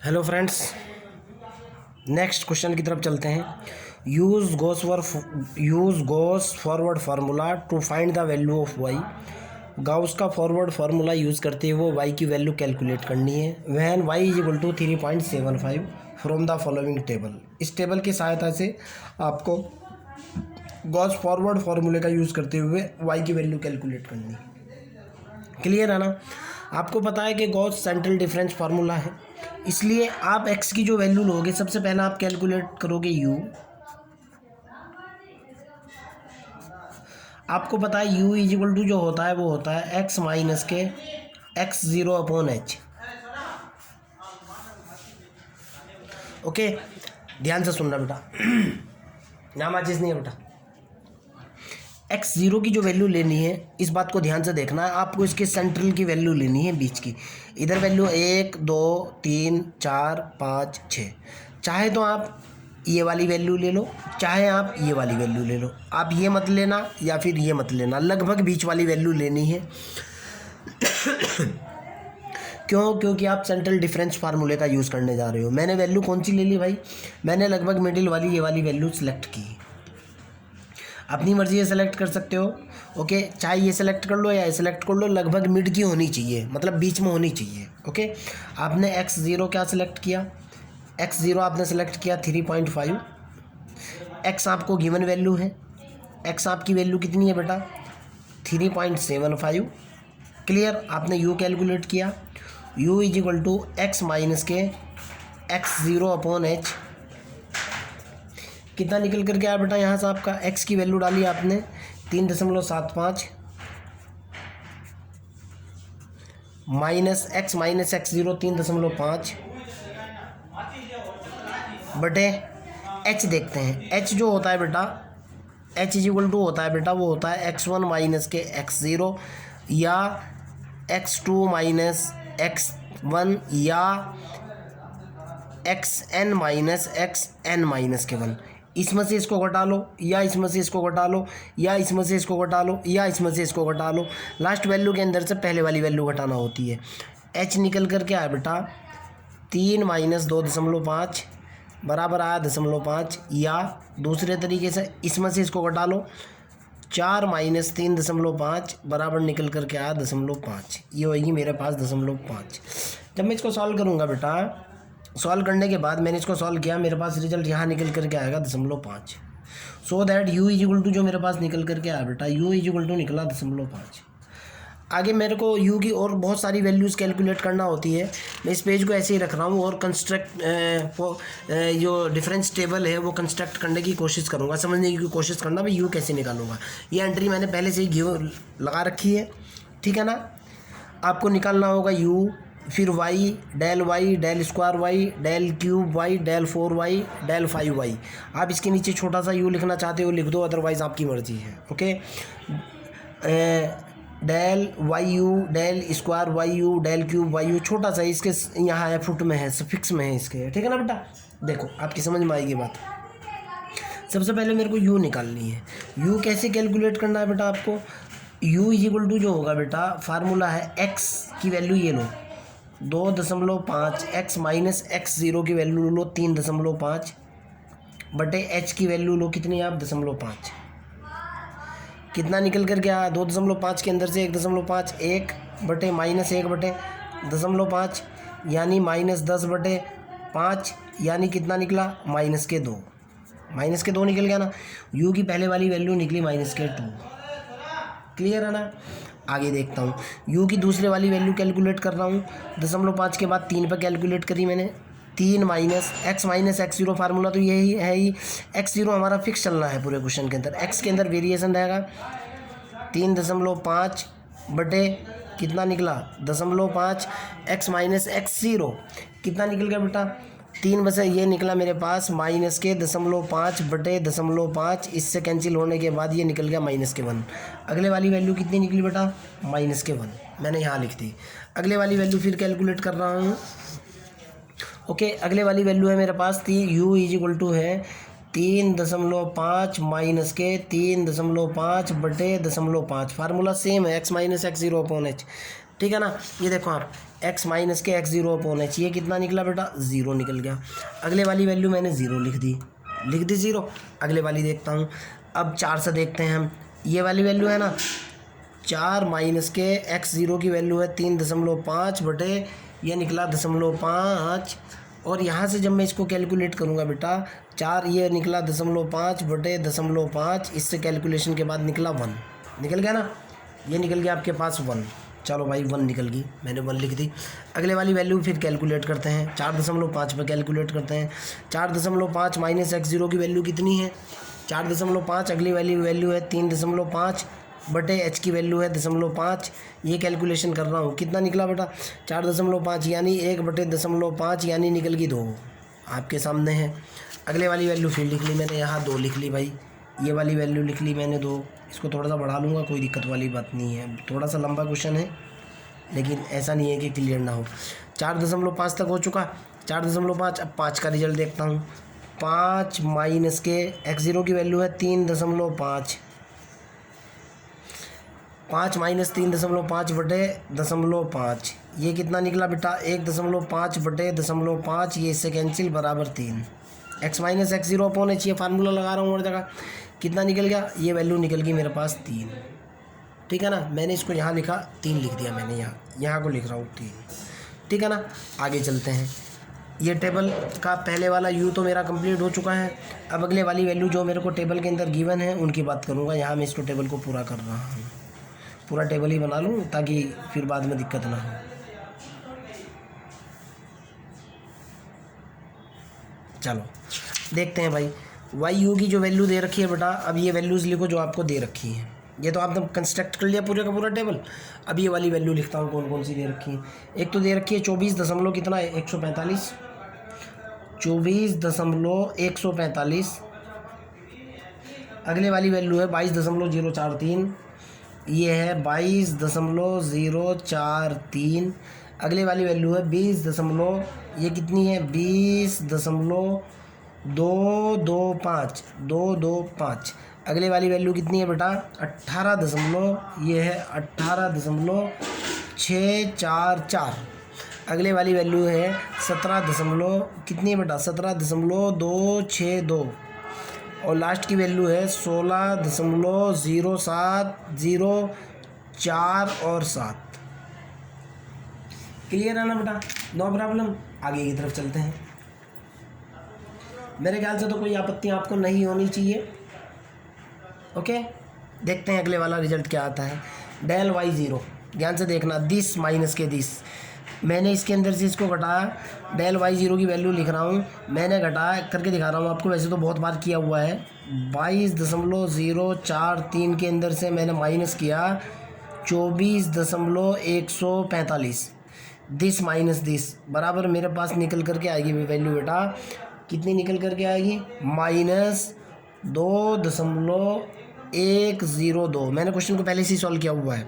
Hello friends, next question की तरफ चलते हैं। Use Gauss forward formula to find the value of y. Gauss का फॉरवर्ड फार्मूला यूज़ करते हुए वाई की वैल्यू कैलकुलेट करनी है। When y is equal to 3.75 from the following table. इस टेबल की सहायता से आपको गॉस फॉरवर्ड फार्मूले का यूज़ करते हुए वाई की वैल्यू कैलकुलेट करनी है। क्लियर है ना? आपको पता है कि गॉस सेंट्रल डिफरेंस फार्मूला है, इसलिए आप x की जो वैल्यू लोगे सबसे पहले आप कैलकुलेट करोगे u। आपको पता है u इज इक्वल टू जो होता है वो होता है x माइनस के x0 अपॉन h। ओके, ध्यान से सुनना बेटा, नाम आजिज नहीं है बेटा। x0 की जो वैल्यू लेनी है, इस बात को ध्यान से देखना है। आपको इसके सेंट्रल की वैल्यू लेनी है, बीच की। इधर वैल्यू 1 2 3 4 5 6। चाहे तो आप ये वाली वैल्यू ले लो, चाहे आप ये वाली वैल्यू ले लो। आप ये मत लेना या फिर ये मत लेना, लगभग बीच वाली वैल्यू लेनी है। क्यों? क्योंकि आप सेंट्रल डिफरेंस फार्मूले का यूज़ करने जा रहे हो। मैंने वैल्यू कौन सी ले ली भाई? मैंने लगभग मिडिल वाली ये वाली वैल्यू सेलेक्ट की। अपनी मर्जी से सेलेक्ट कर सकते हो। ओके, चाहे ये सेलेक्ट कर लो या ये सेलेक्ट कर लो, लगभग मिड की होनी चाहिए, मतलब बीच में होनी चाहिए। ओके, आपने x0 क्या सेलेक्ट किया? x0 आपने सेलेक्ट किया 3.5। x आपको गिवन वैल्यू है, x आपकी वैल्यू कितनी है बेटा? 3.75। क्लियर? आपने u कैलकुलेट किया, u is equal to x माइनस के x0 अपॉन h। कितना निकल करके आया बेटा? यहाँ से आपका x की वैल्यू डाली आपने 3.75 माइनस x0 3.5 बटे h। देखते हैं h जो होता है बेटा, h इज इक्वल टू होता है बेटा, वो होता है x1 माइनस के x0 या x2 माइनस x1 या xn माइनस xn माइनस के 1। इसमें से इसको घटा लो या इसमें से इसको घटा लो या इसमें से इसको घटा लो या इसमें से इसको घटा लो। लास्ट वैल्यू के अंदर से पहले वाली वैल्यू घटाना होती है। h निकल करके आया बेटा 3 माइनस 2.5 बराबर आया 0.5, या दूसरे तरीके से इसमें से इसको घटा लो, 4 माइनस 3.5 बराबर निकल करके आया 0.5। ये होगी मेरे पास 0.5। जब मैं इसको सॉल्व करूँगा बेटा, सॉल्व करने के बाद मैंने इसको सॉल्व किया, मेरे पास रिजल्ट यहाँ निकल करके आएगा 0.5। So that u is equal to जो मेरे पास निकल करके आया बेटा, u इज इक्वल टू निकला 0.5। आगे मेरे को u की और बहुत सारी वैल्यूज़ कैलकुलेट करना होती है। मैं इस पेज को ऐसे ही रख रहा हूँ और जो डिफरेंस टेबल है वो कंस्ट्रक्ट करने की कोशिश करूँगा, समझने की कोशिश करना मैं u कैसे निकालूंगा। ये एंट्री मैंने पहले से ही लगा रखी है, ठीक है ना? आपको निकालना होगा u, फिर y, del square y, del cube y, del 4y, del 5y। आप इसके नीचे छोटा सा u लिखना चाहते हो लिख दो, अदरवाइज़ आपकी मर्ज़ी है। Okay, del YU, del square YU, del cube YU, छोटा सा इसके यहाँ है, फुट में है, सफिक्स में है इसके, ठीक है ना बेटा? देखो आपकी समझ में आएगी बात। सबसे पहले मेरे को u निकालनी है। u कैसे कैलकुलेट करना है बेटा आपको? u इज इक्वल टू जो होगा बेटा, फार्मूला है x की वैल्यू ये लो 2.5, x माइनस x0 की वैल्यू लो 3.5 बटे h की वैल्यू लो कितनी आप 0.5। कितना निकल कर गया? 2.5 के अंदर से 1.5 1 बटे माइनस 1 बटे 0.5 यानी माइनस 10 बटे 5, यानी कितना निकला? माइनस के 2। माइनस के 2 निकल गया ना? u की पहले वाली वैल्यू निकली माइनस के 2। क्लियर है ना? आगे देखता हूँ, u की दूसरे वाली वैल्यू कैलकुलेट कर रहा हूँ। 0.5 के बाद 3 पर कैलकुलेट करी मैंने, 3 माइनस x0 फार्मूला तो यही है ही। x0 हमारा फिक्स चलना है पूरे क्वेश्चन के अंदर, x के अंदर वेरिएशन रहेगा। 3.5 बटे कितना निकला? 0.5 x माइनस x0 कितना निकल गया बेटा? 3 बसे ये निकला मेरे पास माइनस के 0.5 बटे 0.5, इससे कैंसिल होने के बाद ये निकल गया माइनस के 1। अगले वाली वैल्यू कितनी निकली बेटा? माइनस के 1, मैंने यहाँ लिख दी। अगले वाली वैल्यू फिर कैलकुलेट कर रहा हूँ। ओके, अगले वाली वैल्यू है मेरे पास u इज इक्वल टू है 3.5 माइनस के 3.5 बटे 0.5। फार्मूला सेम है, x minus x0 upon h। ठीक है ना। ये देखो आप x माइनस के x ज़ीरो अपॉन h, ये कितना निकला बेटा, ज़ीरो निकल गया। अगले वाली वैल्यू मैंने ज़ीरो लिख दी ज़ीरो। अगले वाली देखता हूँ। अब 4 से देखते हैं हम, ये वाली वैल्यू है ना 4 माइनस के x ज़ीरो की वैल्यू है 3.5 बटे ये निकला 0.5, और यहाँ से जब मैं इसको कैलकुलेट करूँगा बेटा 4 ये निकला 0.5 बटे 0.5, इससे कैलकुलेशन के बाद निकला 1, निकल गया ना, ये निकल गया आपके पास 1। चलो भाई 1 निकल गई, मैंने 1 लिख दी। अगले वाली वैल्यू फिर कैलकुलेट करते हैं, 4.5 पर कैलकुलेट करते हैं। 4.5 माइनस x ज़ीरो की वैल्यू कितनी है, 4.5, अगली वाली वैल्यू है 3.5 बटे h की वैल्यू है 0.5। ये कैलकुलेशन कर रहा हूँ, कितना निकला बेटा 4.5 यानी 1 बटे 0.5 यानी निकल गई 2, आपके सामने है। अगले वाली वैल्यू फिर लिख ली मैंने, यहाँ 2 लिख ली भाई, ये वाली वैल्यू लिख ली मैंने 2। इसको थोड़ा सा बढ़ा लूँगा, कोई दिक्कत वाली बात नहीं है, थोड़ा सा लंबा क्वेश्चन है लेकिन ऐसा नहीं है कि क्लियर ना हो। 4.5 तक हो चुका, 4.5। अब 5 का रिजल्ट देखता हूँ। 5 माइनस के x ज़ीरो की वैल्यू है 3.5, 5 माइनस 3.5 बटे 0.5, ये कितना निकला बेटा 1.5 बटे 0.5, ये इससे कैंसिल बराबर 3। x minus x zero upon h, ये फार्मूला लगा रहा हूँ हर जगह, कितना निकल गया, ये वैल्यू निकल गई मेरे पास 3। ठीक है ना, मैंने इसको यहाँ लिखा 3 लिख दिया मैंने, यहाँ को लिख रहा हूँ 3। ठीक है ना, आगे चलते हैं। ये टेबल का पहले वाला यू तो मेरा कंप्लीट हो चुका है। अब अगले वाली वैल्यू जो मेरे को टेबल के अंदर गिवन है उनकी बात करूँगा। यहाँ मैं इसको टेबल को पूरा कर रहा हूँ, पूरा टेबल ही बना लूँ ताकि फिर बाद में दिक्कत ना हो। चलो देखते हैं भाई, वाई यू की जो वैल्यू दे रखी है बेटा, अब ये वैल्यूज़ लिखो जो आपको दे रखी है। ये तो आपने कंस्ट्रक्ट कर लिया पूरे का पूरा टेबल। अब ये वाली वैल्यू लिखता हूँ कौन कौन सी दे रखी है। एक तो दे रखी है 24 दशमलव कितना है 145, 24.145। अगले वाली वैल्यू है 22.043, ये है 22.043। अगले वाली वैल्यू है 20 दशमलव, ये कितनी है 20.225। अगले वाली वैल्यू कितनी है बेटा 18 दशमलव, ये है 18.644। अगले वाली वैल्यू है 17 दशमलव कितनी है बेटा 17.262। और लास्ट की वैल्यू है 16.0704 और 7। क्लियर है ना बेटा, नो प्रॉब्लम। आगे की तरफ चलते हैं। मेरे ख्याल से तो कोई आपत्ति आपको नहीं होनी चाहिए। ओके, देखते हैं अगले वाला रिजल्ट क्या आता है। डेल वाई ज़ीरो, ध्यान से देखना, दिस माइनस के दिस, मैंने इसके अंदर से इसको घटाया, डेल वाई ज़ीरो की वैल्यू लिख रहा हूँ, मैंने घटाया करके दिखा रहा हूँ आपको, वैसे तो बहुत बार किया हुआ है। 22.043 के अंदर से मैंने माइनस किया 24.145, दिस माइनस दिस बराबर मेरे पास निकल करके आएगी वैल्यू बेटा, कितनी निकल करके आएगी -2.102। मैंने क्वेश्चन को पहले से ही सॉल्व किया हुआ है।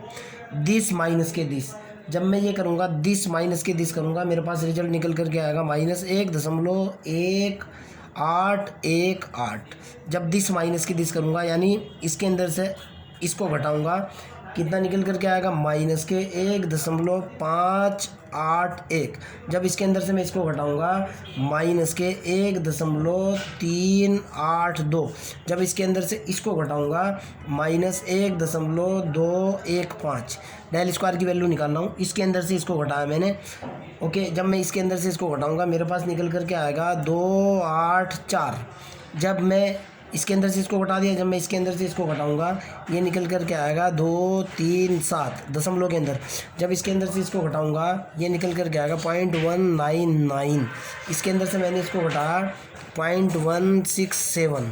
दिस माइनस के दिस, जब मैं ये करूँगा दिस माइनस के दिस करूँगा, मेरे पास रिजल्ट निकल करके आएगा -1.1818। जब दिस माइनस के दिस करूँगा यानी इसके अंदर से इसको घटाऊँगा, कितना निकल करके आएगा -1.581। जब इसके अंदर से मैं इसको घटाऊँगा -1.382। जब इसके अंदर से इसको घटाऊँगा -1.215। डेल स्क्वायर की वैल्यू निकालना हूँ, इसके अंदर से इसको घटाया मैंने। ओके, जब मैं इसके अंदर से इसको घटाऊँगा मेरे पास निकल करके आएगा 284। जब मैं इसके अंदर से इसको घटा दिया, जब मैं इसके अंदर से इसको घटाऊंगा ये निकल करके आएगा 237 दशमलव के अंदर। जब इसके अंदर से इसको घटाऊंगा ये निकल करके आएगा 0.199। इसके अंदर से मैंने इसको घटाया 0.167।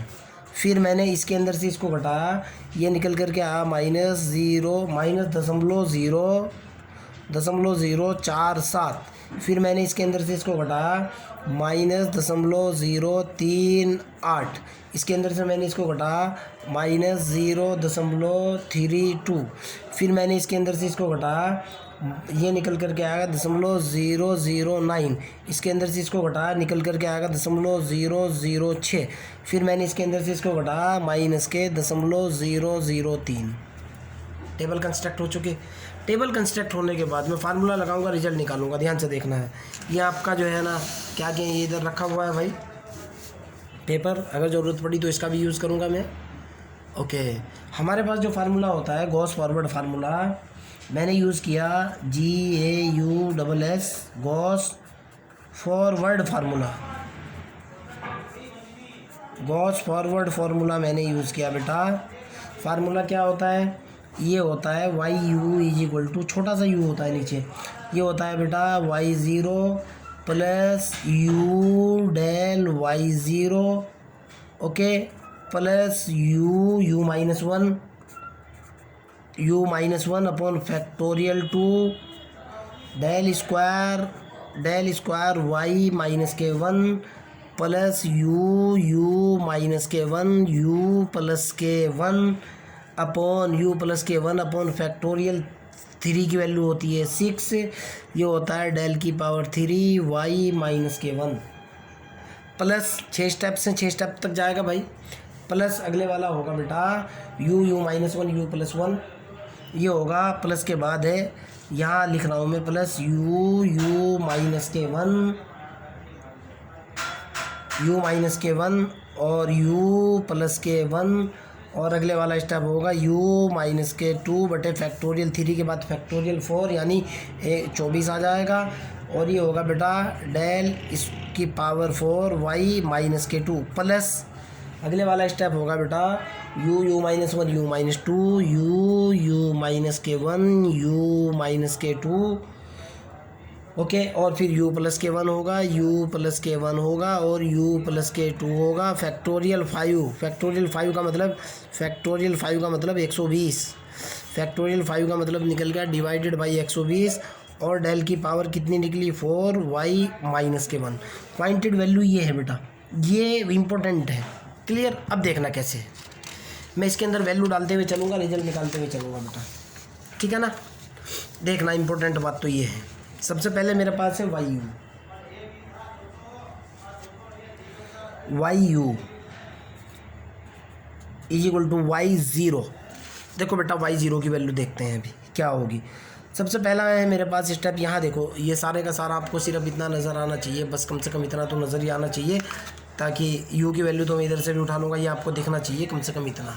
फिर मैंने इसके अंदर से इसको घटाया, ये निकल करके आया -0.047। फिर मैंने इसके अंदर से इसको घटाया -0.038। इसके अंदर से मैंने इसको घटाया -0.32। फिर मैंने इसके अंदर से इसको घटाया, ये निकल करके आएगा 0.009। इसके अंदर से इसको घटाया, निकल करके आएगा 0.006। फिर मैंने इसके अंदर से इसको घटाया -0.003। टेबल कंस्ट्रक्ट हो चुके। टेबल कंस्ट्रक्ट होने के बाद मैं फार्मूला लगाऊंगा, रिजल्ट निकालूंगा। ध्यान से देखना है। ये आपका जो है ना क्या क्या ये इधर रखा हुआ है भाई पेपर, अगर ज़रूरत पड़ी तो इसका भी यूज़ करूँगा मैं। ओके, हमारे पास जो फार्मूला होता है गॉस फॉरवर्ड फार्मूला, मैंने यूज़ किया GAUSS Gauss forward formula. Gauss forward formula मैंने यूज़ किया बेटा। फार्मूला क्या होता है? ये होता है YU इज इक्वल टू, छोटा सा u होता है नीचे, ये होता है बेटा Y0 plus U del Y0 okay plus U minus one upon factorial 2 del square y minus के 1 प्लस U माइनस के 1 U प्लस के 1 अपॉन U प्लस के 1 अपॉन फैक्टोरियल 3 की वैल्यू होती है 6, ये होता है डेल की पावर 3 y माइनस के 1 प्लस 6 स्टेप्स हैं, 6 स्टेप तक जाएगा भाई। प्लस अगले वाला होगा बेटा U माइनस 1 U प्लस 1, ये होगा प्लस के बाद है यहाँ लिख रहा हूँ मैं प्लस U माइनस के 1 U माइनस के 1 और U प्लस के 1 और अगले वाला स्टेप होगा U माइनस के 2 बटे फैक्टोरियल 3 के बाद फैक्टोरियल 4 यानी 24 आ जाएगा। और ये होगा बेटा डेल इसकी पावर 4 y माइनस के 2 प्लस अगले वाला स्टेप होगा बेटा U minus 1 U minus 2 U minus के 1 U माइनस के 2 ओके और फिर U प्लस के 1 होगा U प्लस के 1 होगा और U प्लस के 2 होगा फैक्टोरियल 5 का मतलब 120, फैक्टोरियल 5 का मतलब निकल गया डिवाइडेड बाई 120 और डेल की पावर कितनी निकली 4 y माइनस के 1। पॉइंटेड वैल्यू ये है बेटा, ये इम्पोर्टेंट है। क्लियर? अब देखना कैसे मैं इसके अंदर वैल्यू डालते हुए चलूँगा, रिजल्ट निकालते हुए चलूँगा बेटा, ठीक है ना। देखना इम्पोर्टेंट बात तो ये है, सबसे पहले मेरे पास है YU is equal to Y0। देखो बेटा Y0 की वैल्यू देखते हैं अभी क्या होगी। सबसे पहला है मेरे पास स्टेप, यहाँ देखो ये सारे का सारा आपको सिर्फ इतना नज़र आना चाहिए, बस कम से कम इतना तो नज़र ही आना चाहिए, ताकि U की वैल्यू तो मैं इधर से भी उठा लूँगा, ये आपको दिखना चाहिए कम से कम इतना।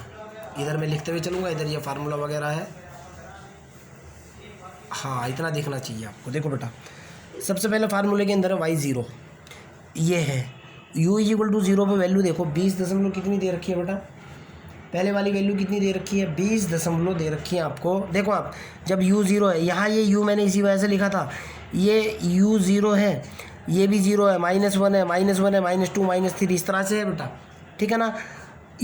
इधर मैं लिखते हुए चलूँगा, इधर ये फार्मूला वगैरह है, हाँ इतना दिखना चाहिए आपको। देखो बेटा सबसे पहले फार्मूले के अंदर है Y0, ये है U इज इक्वल टू 0 पर वैल्यू देखो 20 दशमलव कितनी दे रखी है बेटा, पहले वाली वैल्यू कितनी दे रखी है 20 दशमलव दे रखी है आपको। देखो आप जब U 0 है, यहाँ ये U मैंने इसी वजह से लिखा था, ये U 0 है, ये भी 0 है, -1 है, -2 -3 इस तरह से है बेटा, ठीक है ना।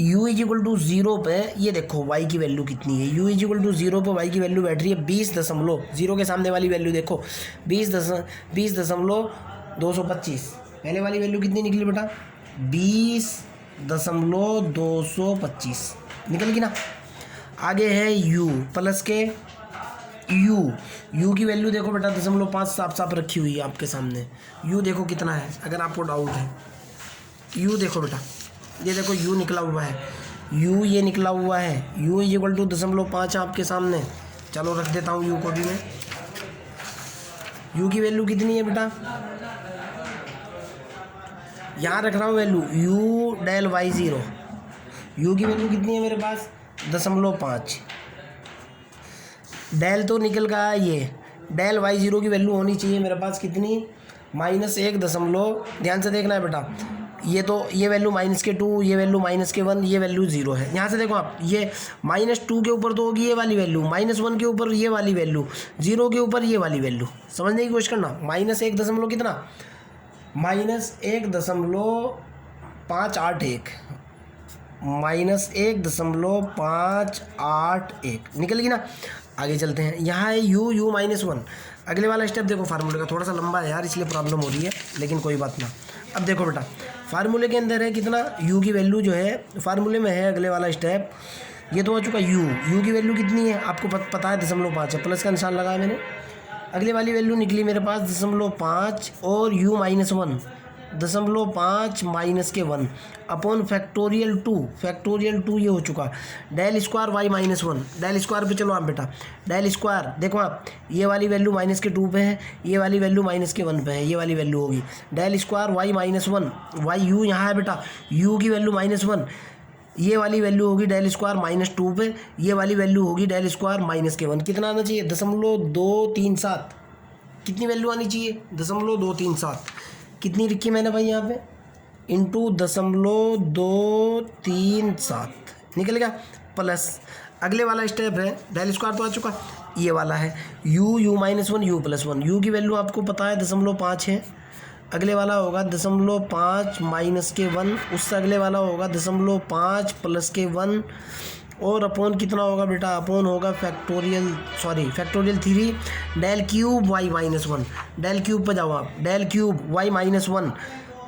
U इज इक्वल टू 0 पे ये देखो y की वैल्यू कितनी है, U इज इक्वल टू 0 पे y की वैल्यू बैठ रही है 20 दशमलव, 0 के सामने वाली वैल्यू देखो 20.225, पहले वाली वैल्यू कितनी निकली बेटा 20.225 निकल गई ना। आगे है U प्लस के U की वैल्यू देखो बेटा 0.5 साफ रखी हुई है आपके सामने। U देखो कितना है, अगर आपको डाउट है U देखो बेटा, ये देखो U निकला हुआ है, U ये निकला हुआ है, U इज इक्वल टू 0.5 आपके सामने। चलो रख देता हूँ U को भी मैं। U की वैल्यू कितनी है बेटा, यहाँ रख रहा हूँ value U del Y0, U की वैल्यू कितनी है मेरे पास 0.5, डेल तो निकल गया, ये डेल Y0 की वैल्यू होनी चाहिए मेरे पास कितनी -1 ध्यान से देखना है बेटा, ये तो ये वैल्यू -2, ये वैल्यू -1, ये वैल्यू 0 है। यहाँ से देखो आप ये -2 के ऊपर तो होगी ये वाली वैल्यू, -1 के ऊपर ये वाली वैल्यू, 0 के ऊपर ये वाली वैल्यू, समझने की कोशिश करना। -1 दशमलव कितना -1.581 निकल गई ना। आगे चलते हैं, यहाँ है U -1। अगले वाला स्टेप देखो फार्मूले का, थोड़ा सा लंबा है यार इसलिए प्रॉब्लम हो रही है, लेकिन कोई बात ना। अब देखो बेटा फार्मूले के अंदर है कितना U की वैल्यू जो है फार्मूले में है, अगले वाला स्टेप ये तो हो चुका U की वैल्यू कितनी है आपको पता है 0.5 है, प्लस का निशान लगाया मैंने। अगले वाली वैल्यू निकली मेरे पास 0.5 और U -1 0.5 माइनस के 1 अपॉन फैक्टोरियल 2 ये हो चुका। Del square y minus 1, del square पे चलो आप बेटा, डेल स्क्वायर देखो आप, ये वाली वैल्यू माइनस के 2 पे है, ये वाली वैल्यू माइनस के 1 पे है, ये वाली वैल्यू होगी del square y minus 1, y u यहाँ है बेटा, u की वैल्यू -1, ये वाली वैल्यू होगी डेल स्क्वायर -2 पे, ये वाली वैल्यू होगी डेल स्क्वायर माइनस के 1। कितना आना चाहिए? 0.237। कितनी वैल्यू आनी चाहिए? 0.237। कितनी लिखी मैंने भाई यहाँ पे? इंटू 0.237 निकल गया। प्लस अगले वाला स्टेप है, डेल स्क्वायर तो आ चुका, ये वाला है u minus 1 u plus 1, u की वैल्यू आपको पता है 0.5 है। अगले वाला होगा 0.5 माइनस के 1, उससे अगले वाला होगा 0.5 प्लस के 1, और अपॉन कितना होगा बेटा? अपॉन होगा factorial 3 del cube y minus 1। Del cube पर जाओ आप, डेल क्यूब y माइनस 1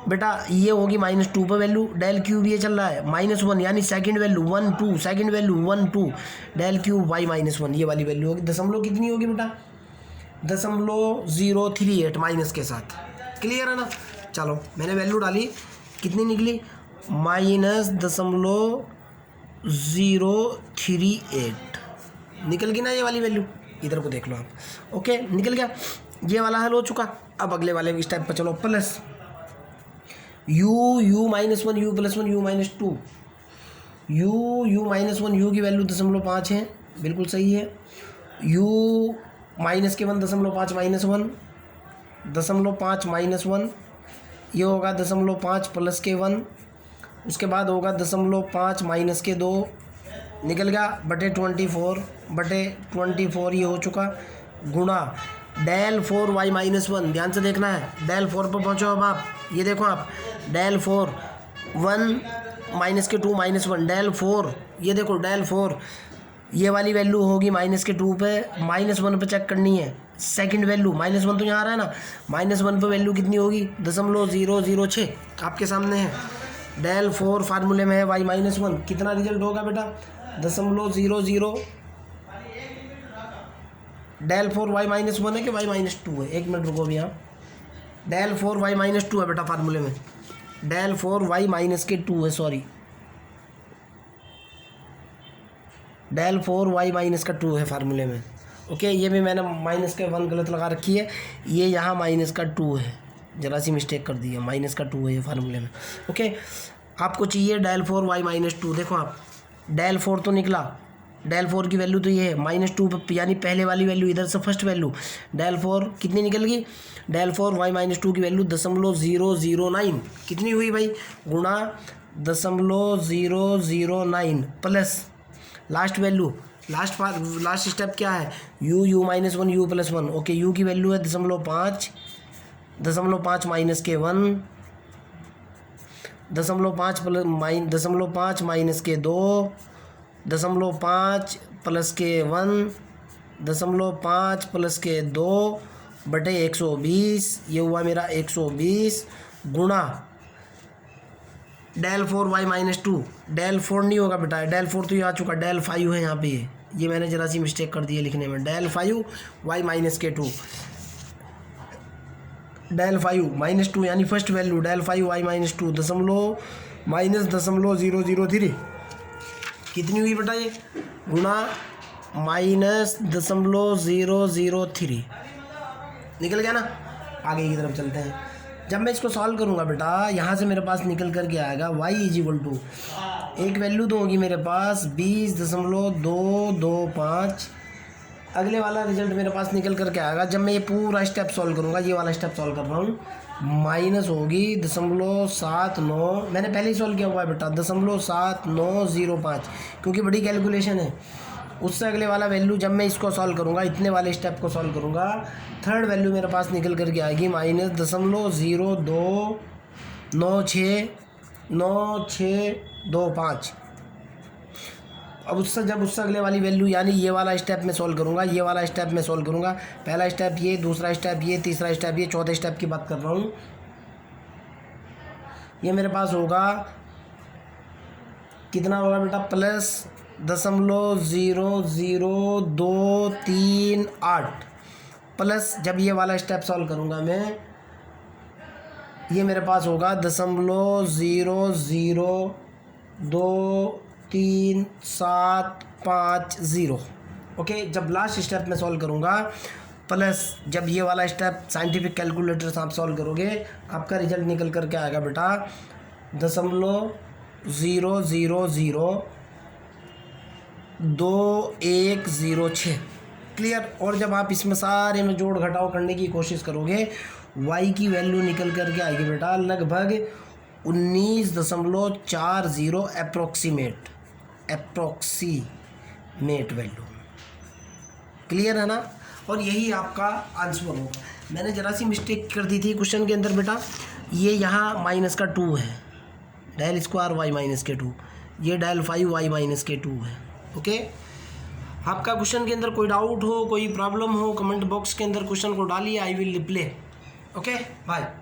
बेटा, ये होगी -2 पर वैल्यू, डेल क्यूब ये चल रहा है -1 यानी second value 1 2, second value 1 2, del cube y minus 1 ये वाली वैल्यू होगी। दशमलव कितनी होगी बेटा? 0.038 माइनस के साथ। क्लियर है ना? चलो मैंने वैल्यू डाली, कितनी निकली? -0.038 निकल गई ना ये वाली वैल्यू, इधर को देख लो आप। ओके निकल गया, ये वाला हल हो चुका। अब अगले वाले स्टेप पर चलो, plus u minus 1 u plus 1 u minus 2, u minus 1 u की वैल्यू 0.5 है, बिल्कुल सही है। u माइनस के 1 0.5 माइनस 1, 0.5 माइनस 1, ये होगा 0.5 प्लस के 1, उसके बाद होगा 0.5 माइनस के 2, निकल गया बटे 24 ये हो चुका, गुणा डेल 4 y माइनस 1। ध्यान से देखना है, डेल 4 पर पहुँचो अब आप, ये देखो आप, डेल 4 1 माइनस के 2 माइनस 1, डेल 4 ये देखो, डेल 4 ये वाली वैल्यू होगी -2 पे, -1 पे चेक करनी है सेकंड वैल्यू, -1 तो यहाँ आ रहा है ना, -1 पे वैल्यू कितनी होगी? 0.006 आपके सामने है। डेल 4 फार्मूले में है y माइनस 1, कितना रिजल्ट होगा बेटा? 0.00। डेल 4 y माइनस 1 है कि y माइनस 2 है? एक मिनट रुको भी यहाँ, डेल 4 y माइनस 2 है बेटा फार्मूले में, डेल 4 y माइनस के 2 है, सॉरी डेल 4 y माइनस का 2 है फार्मूले में। ओके ये भी मैंने माइनस का 1 गलत लगा रखी है, ये यहाँ माइनस का 2 है, जरा सी मिस्टेक कर दी है, माइनस का 2 है ये फार्मूले में। ओके आपको चाहिए डेल 4 y माइनस 2, देखो आप, डेल 4 तो निकला, डेल 4 की वैल्यू तो ये है -2 यानी पहले वाली वैल्यू, इधर से फर्स्ट वैल्यू डेल 4 कितनी निकल गई? डेल 4 y माइनस 2 की वैल्यू 0.009 कितनी हुई भाई? गुणा 0.009 plus last value, last step क्या है? u minus 1 u plus 1। Okay u की वैल्यू है 0.5 माइनस के 1, 0.5 माइनस के 2, 0.5 प्लस के 1, 0.5 प्लस के 2 बटे 120, ये हुआ मेरा 120, गुणा डेल 4 y माइनस 2, डेल 4 नहीं होगा बेटा, डेल 4 तो ये आ चुका, डेल 5 है यहाँ पे, ये मैंने जरा सी मिस्टेक कर दी है लिखने में, डेल 5 y माइनस के 2, डेल 5 माइनस 2 यानी first value del 5 y minus 2 -0.003 कितनी हुई बेटा ये? गुणा -0.003 निकल गया ना। आगे की तरफ चलते हैं, जब मैं इसको सॉल्व करूँगा बेटा, यहाँ से मेरे पास निकल करके आएगा y = एक वैल्यू तो होगी मेरे पास 20.225, अगले वाला रिजल्ट मेरे पास निकल करके आएगा जब मैं ये पूरा स्टेप सॉल्व करूँगा, ये वाला स्टेप सॉल्व कर रहा हूँ, माइनस होगी 0.79, मैंने पहले ही सॉल्व किया हुआ है बेटा 0.7905, क्योंकि बड़ी कैलकुलेशन है। उससे अगले वाला वैल्यू जब मैं इसको सॉल्व करूँगा, इतने वाले स्टेप को सॉल्व करूँगा, थर्ड वैल्यू मेरे पास निकल करके आएगी -0.029625। अब उससे अगले वाली वैल्यू यानी ये वाला स्टेप में सॉल्व करूँगा, ये वाला स्टेप में सॉल्व करूँगा, पहला स्टेप ये, दूसरा स्टेप ये, तीसरा स्टेप ये, चौथे स्टेप की बात कर रहा हूँ। ये मेरे पास होगा कितना होगा बेटा? प्लस 0.00238 प्लस, जब ये वाला स्टेप सॉल्व करूँगा मैं, ये मेरे पास होगा 0.002375 ओके। जब लास्ट स्टेप में सॉल्व करूँगा प्लस जब ये वाला स्टेप साइंटिफिक कैलकुलेटर से आप सॉल्व करोगे, आपका रिजल्ट निकल कर के आएगा बेटा 0.002106। क्लियर। और जब आप इसमें सारे में जोड़ घटाव करने की कोशिश करोगे, y की वैल्यू निकल कर के आएगी बेटा लगभग 19.40 अप्रोक्सीमेट वैल्यू। क्लियर है ना। और यही आपका आंसर होगा। मैंने ज़रा सी मिस्टेक कर दी थी क्वेश्चन के अंदर बेटा, ये यहाँ माइनस का 2 है, डेल स्क्वायर y माइनस के 2, ये डेल 5 y माइनस के 2 है। ओके। आपका क्वेश्चन के अंदर कोई डाउट हो, कोई प्रॉब्लम हो, कमेंट बॉक्स के अंदर क्वेश्चन को डालिए, I will reply. Okay bye.